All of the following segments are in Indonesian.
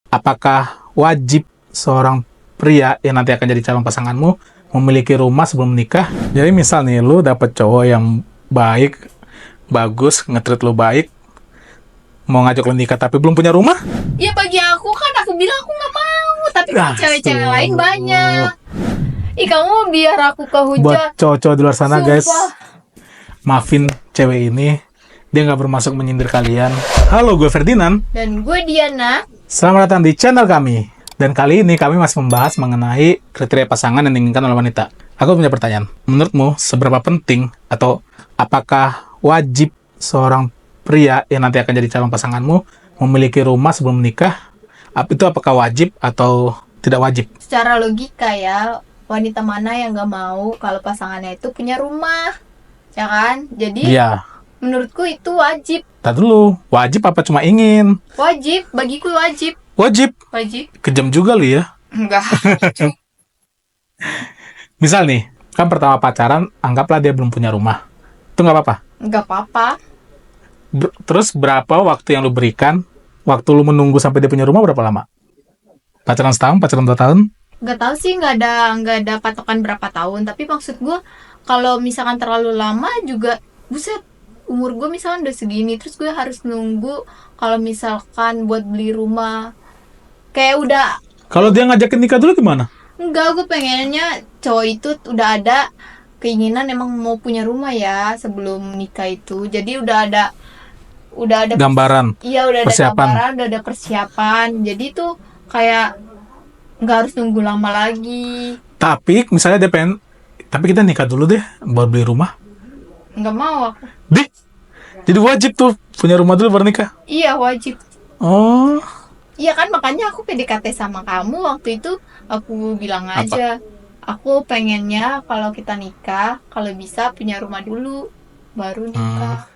Apakah wajib seorang pria yang nanti akan jadi calon pasanganmu memiliki rumah sebelum menikah? Jadi misal nih, lu dapet cowok yang baik, bagus, nge-treat lu baik, mau ngajak lu nikah tapi belum punya rumah? Ya bagi aku kan aku bilang aku nggak mau, tapi kan cewek-cewek lain banyak. Ih, kamu biar aku kehujat. Buat cowok-cowok di luar sana, Sumpah. guys, maafin cewek ini, dia nggak bermaksud menyindir kalian. Halo, gue Ferdinand. Dan gue Diana. Selamat datang di channel kami. Dan kali ini kami masih membahas mengenai kriteria pasangan yang diinginkan oleh wanita. Aku punya pertanyaan. Menurutmu, seberapa penting atau apakah wajib seorang pria yang nanti akan jadi calon pasanganmu memiliki rumah sebelum menikah? Itu apakah wajib atau tidak wajib? Secara logika ya, wanita mana yang gak mau kalau pasangannya itu punya rumah? Ya kan? Jadi Iya. menurutku itu wajib. Tadi dulu, wajib apa cuma ingin? Wajib, bagiku wajib. Wajib. Wajib. Kejam juga lu ya. Enggak. Misal nih, kan pertama pacaran, anggaplah dia belum punya rumah. Itu nggak apa-apa. Enggak apa-apa. Terus berapa waktu yang lu berikan? Waktu lu menunggu sampai dia punya rumah berapa lama? Pacaran setahun, pacaran 2 tahun? Enggak tahu sih, enggak ada patokan berapa tahun, tapi maksud gue kalau misalkan terlalu lama juga buset, umur gue misalkan udah segini terus gue harus nunggu kalau misalkan buat beli rumah. Kayak udah Kalau dia ngajakin nikah dulu gimana? enggak, gue pengennya cowok itu udah ada keinginan emang mau punya rumah ya sebelum nikah itu. Jadi udah ada Gambaran. iya, udah ada Persiapan. gambaran, udah ada persiapan. Jadi tuh kayak nggak harus nunggu lama lagi. Tapi misalnya dia pengen, tapi kita nikah dulu deh buat beli rumah. Nggak mau aku. Jadi wajib tuh punya rumah dulu baru nikah. Iya, wajib. Oh, Iya kan, makanya aku PDKT sama kamu waktu itu. Aku bilang aja, aku pengennya kalau kita nikah, kalau bisa punya rumah dulu baru nikah.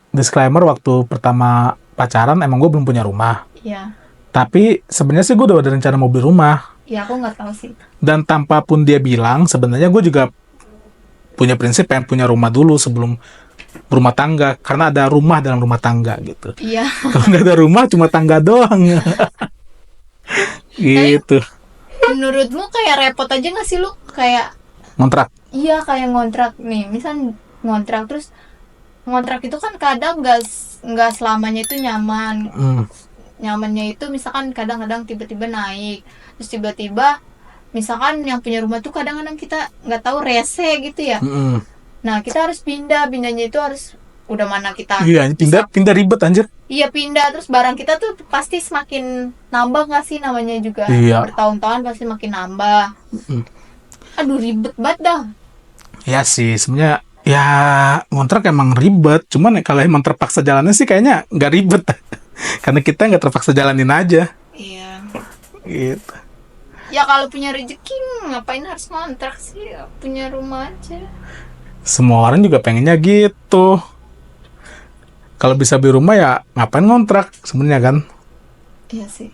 disclaimer, waktu pertama pacaran emang gue belum punya rumah. Iya. Tapi sebenarnya sih gue udah ada rencana mau beli rumah. Ya aku nggak tahu sih. Dan tanpa pun dia bilang, sebenarnya gue juga punya prinsip pengen punya rumah dulu sebelum berumah tangga. Karena ada rumah dalam rumah tangga gitu. Iya. Kalau nggak ada rumah, cuma tangga doang. Gitu. Menurutmu kayak repot aja nggak sih lu? Kayak Ngontrak. iya, kayak ngontrak nih. Misal ngontrak, terus ngontrak itu kan kadang nggak selamanya itu nyaman. Nyamannya itu misalkan kadang-kadang tiba-tiba naik, terus tiba-tiba misalkan yang punya rumah tuh kadang-kadang kita nggak tahu rese gitu ya. Nah, kita harus pindah-pindahnya itu harus udah mana kita Iya, pindah ribet anjir. iya pindah, terus barang kita tuh pasti semakin nambah nggak sih, namanya juga Iya. bertahun-tahun pasti makin nambah. Aduh, ribet banget dah. Ya sih, sebenarnya ya ngontrak emang ribet. Cuman kalau emang terpaksa jalannya sih kayaknya nggak ribet. Karena kita nggak terpaksa jalanin aja. Iya. Gitu. Ya kalau punya rezeki ngapain harus ngontrak sih, punya rumah aja. Semua orang juga pengennya gitu. Kalau bisa beli rumah ya ngapain ngontrak sebenarnya kan. Iya sih.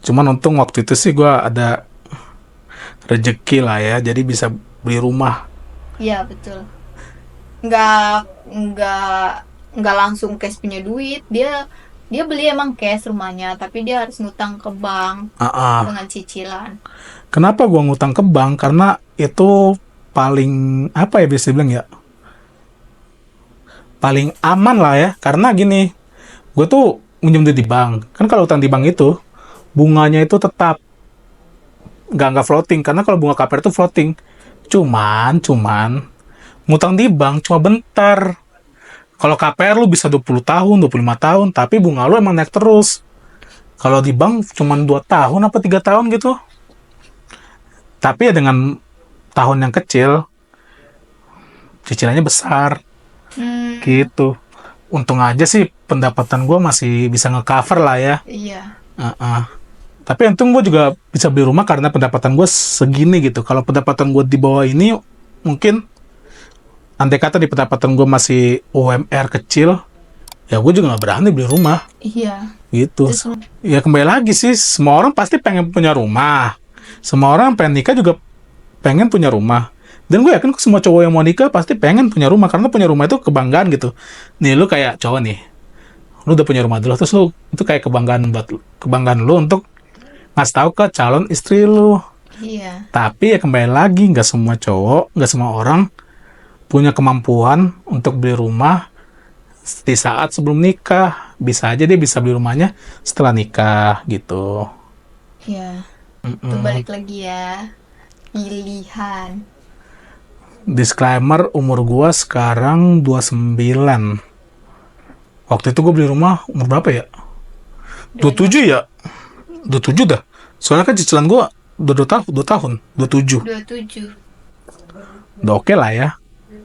Cuman untung waktu itu sih gue ada rezeki lah ya, jadi bisa beli rumah. Iya, betul. Nggak langsung cash punya duit. Dia beli emang cash rumahnya, tapi dia harus ngutang ke bank dengan cicilan. Kenapa gue ngutang ke bank? Karena itu paling apa ya, bisa dibilang ya, paling aman lah ya. Karena gini, gue tuh minjem duit di bank. Kan kalau utang di bank itu bunganya itu tetap nggak floating. Karena kalau bunga KPR itu floating. Cuman ngutang di bank cuma bentar. Kalau KPR lu bisa 20 tahun, 25 tahun, tapi bunga lu emang naik terus. Kalau di bank cuma 2 tahun apa 3 tahun gitu. Tapi ya dengan tahun yang kecil, cicilannya besar. Gitu. Untung aja sih pendapatan gue masih bisa nge-cover lah ya. Iya. Tapi untung gue juga bisa beli rumah karena pendapatan gue segini gitu. Kalau pendapatan gue di bawah ini, mungkin andai kata di pendapatan gue masih UMR kecil, ya gue juga gak berani beli rumah. Iya. Gitu. Ya kembali lagi sih, semua orang pasti pengen punya rumah. Semua orang pengen nikah juga pengen punya rumah. Dan gue yakin semua cowok yang mau nikah pasti pengen punya rumah. Karena punya rumah itu kebanggaan gitu. Nih lu kayak cowok nih, lu udah punya rumah dulu, terus lu itu kayak kebanggaan buat kebanggaan lu untuk ngasih tahu ke calon istri lu. Iya. Tapi ya kembali lagi, nggak semua cowok, nggak semua orang punya kemampuan untuk beli rumah di saat sebelum nikah. Bisa aja dia bisa beli rumahnya setelah nikah gitu. Iya. Itu balik lagi ya. Pilihan. Disclaimer, umur gua sekarang 29. Waktu itu gue beli rumah umur berapa ya? 27 ya? 27 dah. Soalnya kan cicilan gue udah 2 tahun, 27. 27. Udah oke lah ya.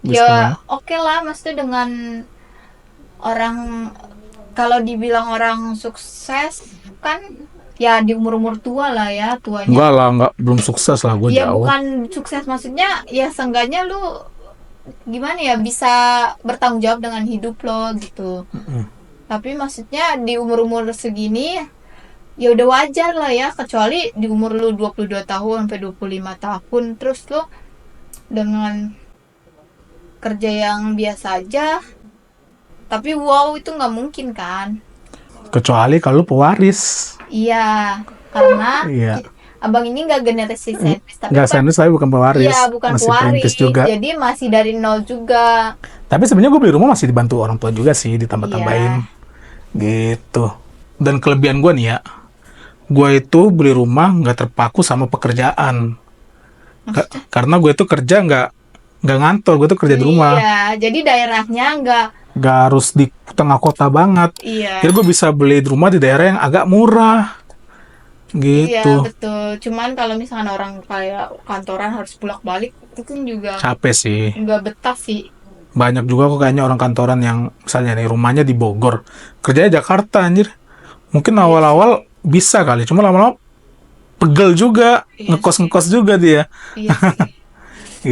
Ya oke lah, maksudnya dengan orang, kalau dibilang orang sukses kan ya di umur-umur tua lah ya, tuanya. Enggak lah, belum sukses lah, gue Ya jauh. bukan sukses, maksudnya ya seenggaknya lu gimana ya, bisa bertanggung jawab dengan hidup lo gitu. Tapi maksudnya di umur-umur segini ya udah wajar lah ya, kecuali di umur lu 22 tahun sampai 25 tahun terus lu dengan kerja yang biasa aja, tapi wow, itu nggak mungkin kan. Kecuali kalau lu pewaris. Iya, karena Iya. abang ini nggak generasi sandwich, tapi Nggak sandwich, tapi bukan pewaris. iya, bukan masih pewaris, perintis juga. jadi masih dari nol juga. Tapi sebenarnya gue beli rumah masih dibantu orang tua juga sih, ditambah-tambahin. Gitu. Dan kelebihan gue nih ya, gue itu beli rumah nggak terpaku sama pekerjaan. Karena gue itu kerja nggak ngantor, gue tuh kerja di rumah. Iya, jadi daerahnya nggak harus di tengah kota banget. Iya. Jadi gue bisa beli rumah di daerah yang agak murah. Gitu. Iya, betul. Cuman kalau misalkan orang kayak kantoran harus bolak-balik, itu kan juga Capek sih. nggak betah sih. Banyak juga kok kayaknya orang kantoran yang misalnya nih rumahnya di Bogor, kerjanya Jakarta anjir. Mungkin awal-awal bisa kali, cuma lama-lama pegel juga, ngekos juga dia. Iya sih.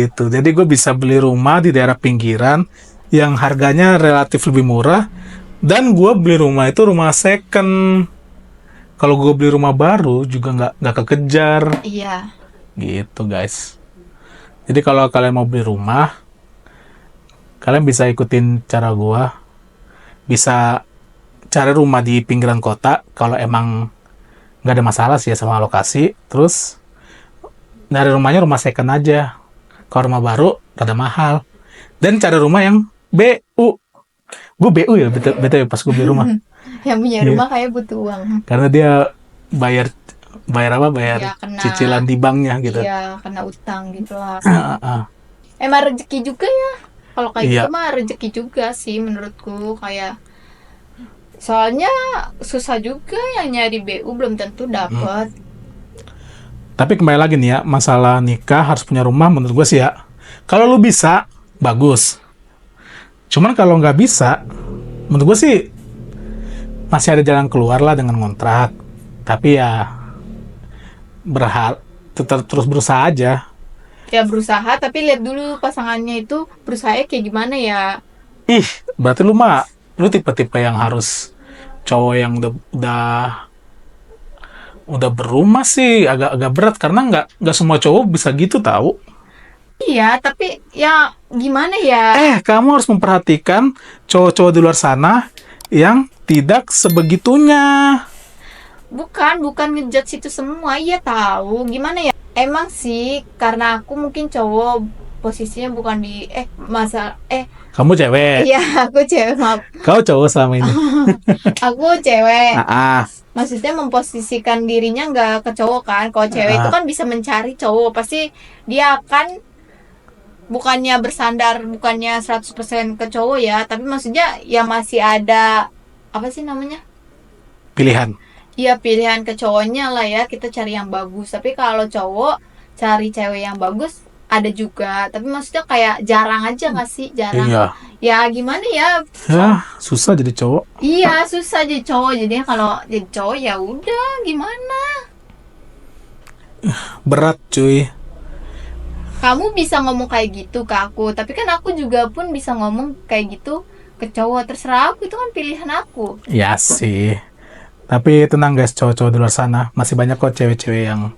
Gitu. Jadi gue bisa beli rumah di daerah pinggiran yang harganya relatif lebih murah, dan gue beli rumah itu rumah second. Kalau gue beli rumah baru juga nggak kekejar. Iya. Gitu guys. Jadi kalau kalian mau beli rumah, kalian bisa ikutin cara gue. Bisa cari rumah di pinggiran kota kalau emang nggak ada masalah sih ya sama lokasi. Terus dari rumahnya rumah second aja. Kalau rumah baru rada mahal. Dan cari rumah yang BU. Gue BU ya, betul pas gue beli rumah. Yang punya rumah kayak butuh uang. Karena dia bayar apa? Bayar Ya, kena, cicilan di banknya gitu. Iya, kena utang gitu lah. Ah. Emang rezeki juga ya. Kalau kayak Iya. gitu mah rezeki juga sih menurutku, kayak soalnya susah juga yang nyari BU, belum tentu dapat. Tapi kembali lagi nih ya, masalah nikah harus punya rumah menurut gue sih ya. Kalau lu bisa, bagus. Cuman kalau nggak bisa, menurut gue sih masih ada jalan keluar lah dengan kontrak. Tapi ya tetap terus berusaha aja. Ya berusaha, tapi lihat dulu pasangannya itu berusaha kayak gimana ya. Ih, berarti lu tipe-tipe yang harus cowok yang udah berumah sih agak berat, karena nggak semua cowok bisa gitu tahu. Iya, tapi ya gimana ya. Kamu harus memperhatikan cowok-cowok di luar sana yang tidak sebegitunya. Bukan ngejudge itu semua. Iya tahu gimana ya. Emang sih karena aku mungkin cowok, posisinya bukan di Kamu cewek. Iya, aku cewek, maaf. Kau cowok selama ini. Aku cewek. Ah. Maksudnya memposisikan dirinya nggak ke cowok kan. Kalau cewek itu kan bisa mencari cowok, pasti dia akan bukannya bersandar, bukannya 100% ke cowok ya, tapi maksudnya ya masih ada apa sih namanya? Pilihan. Iya, pilihan ke cowoknya lah ya, kita cari yang bagus. Tapi kalau cowok cari cewek yang bagus ada juga, tapi maksudnya kayak jarang aja nggak sih? Jarang. Iya. Ya gimana ya? Ya, susah jadi cowok. Iya, susah jadi cowok. Jadinya kalau jadi cowok ya udah gimana? Berat cuy. Kamu bisa ngomong kayak gitu ke aku, tapi kan aku juga pun bisa ngomong kayak gitu ke cowok. Terserah aku, itu kan pilihan aku. Ya sih. Tapi tenang guys, cowok-cowok di luar sana, masih banyak kok cewek-cewek yang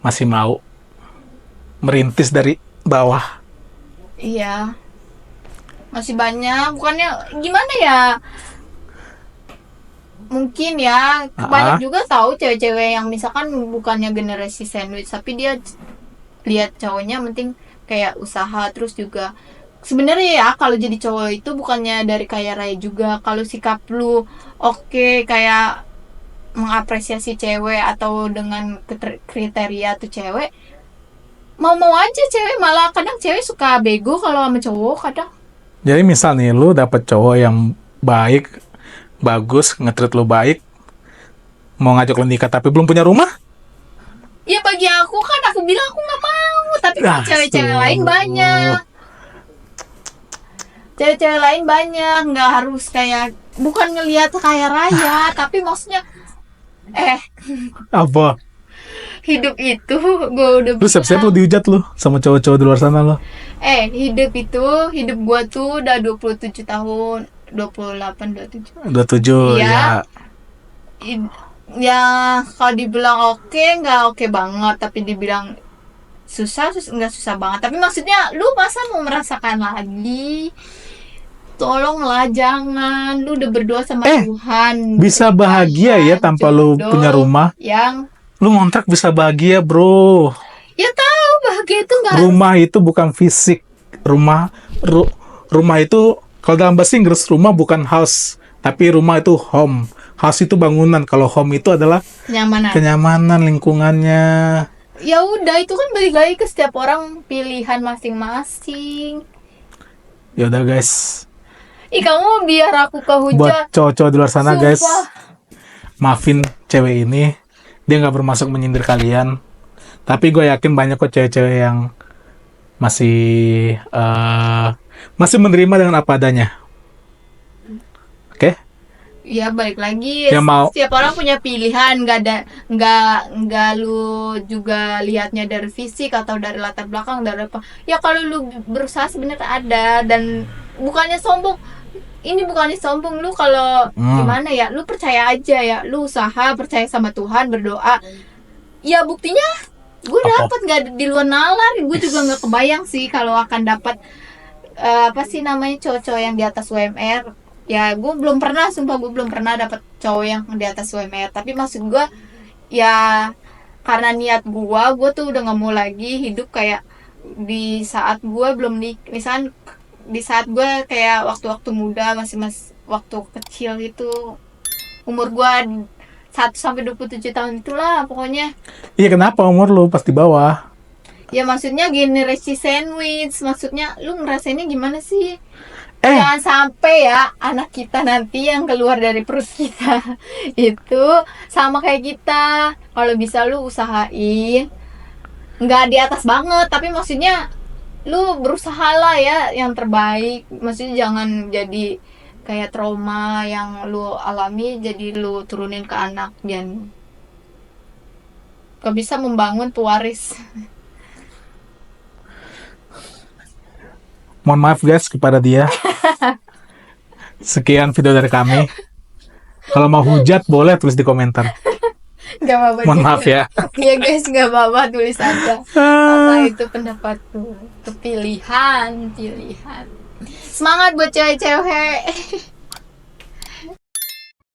masih mau merintis dari bawah. Iya, masih banyak. Bukannya gimana ya, mungkin ya banyak juga tahu cewek-cewek yang misalkan bukannya generasi sandwich tapi dia lihat cowoknya penting kayak usaha, terus juga sebenarnya ya kalau jadi cowok itu bukannya dari kaya raya juga, kalau sikap lu oke, kayak mengapresiasi cewek atau dengan kriteria tuh cewek, mau-mau aja cewek, malah kadang cewek suka bego kalau sama cowok kadang. Jadi misal nih, lu dapet cowok yang baik, bagus, nge-treat lu baik, mau ngajak lu nikah tapi belum punya rumah? Ya bagi aku kan, aku bilang aku nggak mau, tapi kan Ah, cewek-cewek lain banyak. Cewek-cewek lain banyak, nggak harus kayak, bukan ngelihat kaya raya, tapi maksudnya Apa? hidup itu gue udah Lu siap-siap lu bilang, dihujat lu sama cowok-cowok di luar sana lu. hidup gue tuh udah 27 tahun, 28, 27. 27 Iya. ya. Ya kalau dibilang oke, nggak oke banget, tapi dibilang nggak susah banget, tapi maksudnya lu masa mau merasakan lagi? Tolonglah jangan, lu udah berdoa sama Tuhan Bisa bahagia ya tanpa lu punya rumah. yang Lu ngontrak bisa bahagia, bro. ya tahu bahagia itu nggak Rumah itu bukan fisik. Rumah itu kalau dalam bahasa Inggris rumah bukan house, tapi rumah itu home. House itu bangunan. Kalau home itu adalah nyamanan. kenyamanan lingkungannya. Ya udah, itu kan balik lagi ke setiap orang, pilihan masing-masing. Ya udah guys, Kamu biar aku buat kehujat. cowok-cowok di luar sana Sumpah. guys, maafin cewek ini, dia nggak bermaksud menyindir kalian, tapi gue yakin banyak kok cewek-cewek yang masih masih menerima dengan apa adanya. Oke? Ya balik lagi, Ya, mau. setiap orang punya pilihan, nggak lu juga lihatnya dari fisik atau dari latar belakang, dari apa. Ya kalau lu berusaha sebenarnya ada, dan bukannya sombong. Ini bukannya sombong, lu kalau gimana ya, lu percaya aja ya, lu usaha, percaya sama Tuhan, berdoa. Ya buktinya gue dapat, nggak di luar nalar. Gue juga nggak kebayang sih kalau akan dapat apa sih namanya, cowok-cowok yang di atas UMR. Ya gue belum pernah, sumpah gue belum pernah dapat cowok yang di atas UMR. Tapi maksud gue ya karena niat gue tuh udah nggak mau lagi hidup kayak di saat gue belum misalkan di saat gue kayak waktu-waktu muda, masih waktu kecil itu, umur gue 1 sampai 27 tahun itulah pokoknya. Iya, kenapa umur lu pas di bawah? Ya maksudnya generasi sandwich, maksudnya lu ngerasainnya gimana sih? Jangan sampai ya anak kita nanti yang keluar dari perut kita itu sama kayak kita. Kalau bisa lu usahain, nggak di atas banget, tapi maksudnya lu berusaha lah ya yang terbaik. Maksudnya jangan jadi kayak trauma yang lu alami jadi lu turunin ke anak, dan gak bisa membangun pewaris. Mohon maaf guys kepada dia. Sekian video dari kami. Kalau mau hujat boleh tulis di komentar. Gak apa-apa. Mohon maaf ya. Iya guys, gak apa-apa, tulis aja. Apa itu pendapatku, itu pilihan. Semangat buat cewek-cewek.